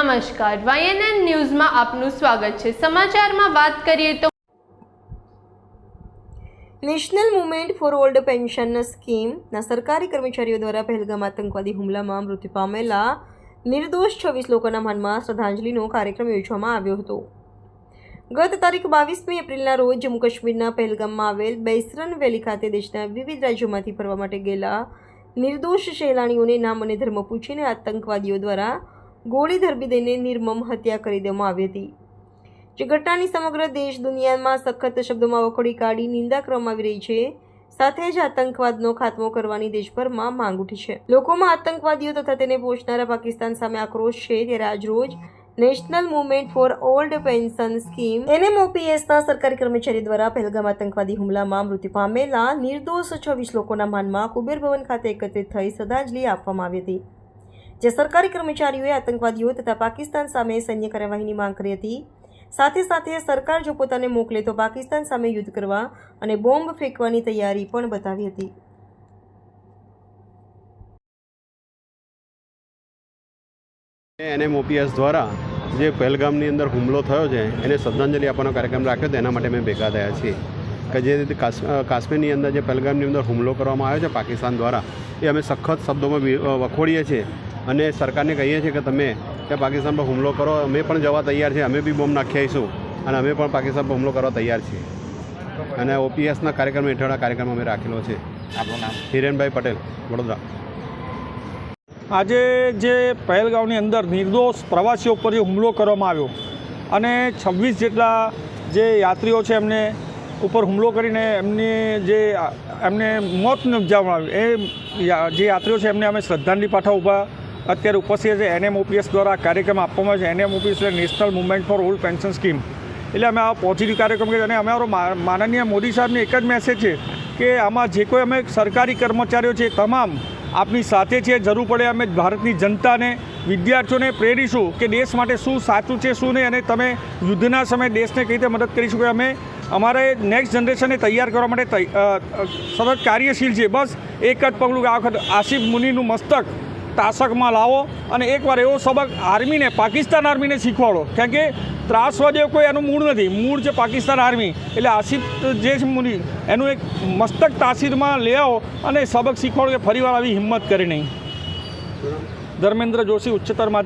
નમસ્કાર, YNN ન્યૂઝમાં આપનું સ્વાગત છે। સમાચારમાં વાત કરીએ તો national movement for old pension સ્કીમના સરકારી કર્મચારીઓ દ્વારા પહેલગામ આતંકવાદી હુમલામાં મૃત્યુ પામેલા નિર્દોષ 26 લોકોના માનમાં શ્રદ્ધાંજલિનો કાર્યક્રમ યોજવામાં આવ્યો હતો। ગત તારીખ 22મી એપ્રિલના રોજ જમ્મુ કાશ્મીરના પહેલગામમાં આવેલ બૈસરન વેલી ખાતે દેશના વિવિધ રાજ્યોમાંથી ફરવા માટે ગયેલા નિર્દોષ સહેલાણીઓને નામ અને ધર્મ પૂછીને આતંકવાદીઓ દ્વારા ગોળી ધરબી દઈને નિર્મમ હત્યા કરી દેવામાં આવી હતી। જે ઘટનાની સમગ્ર દેશ દુનિયામાં સખત શબ્દોમાં વખોડી કાઢી નિંદા કરવામાં આવી રહી છે। સાથે જ આતંકવાદનો ખાત્મો કરવાની દેશભરમાં માંગ ઉઠી છે। લોકોમાં આતંકવાદીઓ તથા તેને પોષનારા પાકિસ્તાન સામે આક્રોશ છે। ત્યારે આજરોજ national movement for old pension scheme NMOPSના સરકારી કર્મચારી દ્વારા પહેલગામ આતંકવાદી હુમલામાં મૃત્યુ પામેલા નિર્દોષ 26 લોકોના માનમાં કુબેર ભવન ખાતે એકત્રિત થઈ શ્રદ્ધાંજલિ આપવામાં આવી હતી। જે સરકારી કર્મચારીઓએ આતંકવાદીઓ તથા પાકિસ્તાન સામે સૈન્ય કાર્યવાહીની માંગ કરી હતી। સાથે સાથે સરકાર જો પોતાને મોકલે તો પાકિસ્તાન સામે યુદ્ધ કરવા અને બોમ્બ ફેંકવાની તૈયારી પણ બતાવી હતી। NMOPS દ્વારા જે પહેલગામની અંદર હુમલો થયો છે એને શ્રદ્ધાંજલિ આપવાનો કાર્યક્રમ રાખ્યો હતો, એના માટે અમે ભેગા થયા છીએ કે જે રીતે કાશ્મીરની અંદર જે પહેલગામની અંદર હુમલો કરવામાં આવ્યો છે પાકિસ્તાન દ્વારા, એ અમે સખત શબ્દોમાં વખોડીએ છીએ અને સરકારને કહીએ છીએ કે તમે ત્યાં પાકિસ્તાન પર હુમલો કરો, અમે પણ જવા તૈયાર છીએ, અમે બી બોમ્બ નાખી આવીશું અને અમે પણ પાકિસ્તાન પર હુમલો કરવા તૈયાર છીએ। અને OPSના કાર્યક્રમ હેઠળ આ કાર્યક્રમ અમે રાખેલો છે। આપણું નામ હિરેનભાઈ પટેલ, વડોદરા। આજે જે પહેલગામની અંદર નિર્દોષ પ્રવાસીઓ પર જે હુમલો કરવામાં આવ્યો અને 26 જેટલા જે યાત્રીઓ છે એમને ઉપર હુમલો કરીને એમને મોત નિપજાવવામાં આવ્યું, એ જે યાત્રીઓ છે એમને અમે શ્રદ્ધાંજલિ પાઠવવા અત્યારે ઉપસ્થિત છે। NMOPS દ્વારા કાર્યક્રમ આપવામાં આવે છે। NMOPS એટલે national movement for old pension scheme, એટલે અમે આ પોઝિટિવ કાર્યક્રમ કરીએ અને અમારો માનનીય મોદી સાહેબને એક જ મેસેજ છે કે આમાં જે કોઈ અમે સરકારી કર્મચારીઓ છે તમામ આપની સાથે છે। જરૂર પડે અમે ભારતની જનતાને, વિદ્યાર્થીઓને પ્રેરીશું કે દેશ માટે શું સાચું છે શું નહીં, અને તમે યુદ્ધના સમયે દેશને કઈ રીતે મદદ કરી શકો। અમે અમારે નેક્સ્ટ જનરેશનને તૈયાર કરવા માટે સતત કાર્યશીલ છે। બસ એક જ પગલું, આ વખત આસિફ મુનીનું મસ્તક તાશકમાં લાવો અને એકવાર એવો સબક આર્મીને, પાકિસ્તાન આર્મીને શીખવાડો, કારણ કે ત્રાસવાદીઓ કોઈ એનું મૂળ નથી, મૂળ છે પાકિસ્તાન આર્મી। એટલે આસિફ જે છે મુની એનું એક મસ્તક તાસીરમાં લઈ આવો અને સબક શીખવાડો કે ફરીવાર આવી હિંમત કરે નહીં। ધર્મેન્દ્ર જોશી, ઉચ્ચતર માધ્યમિક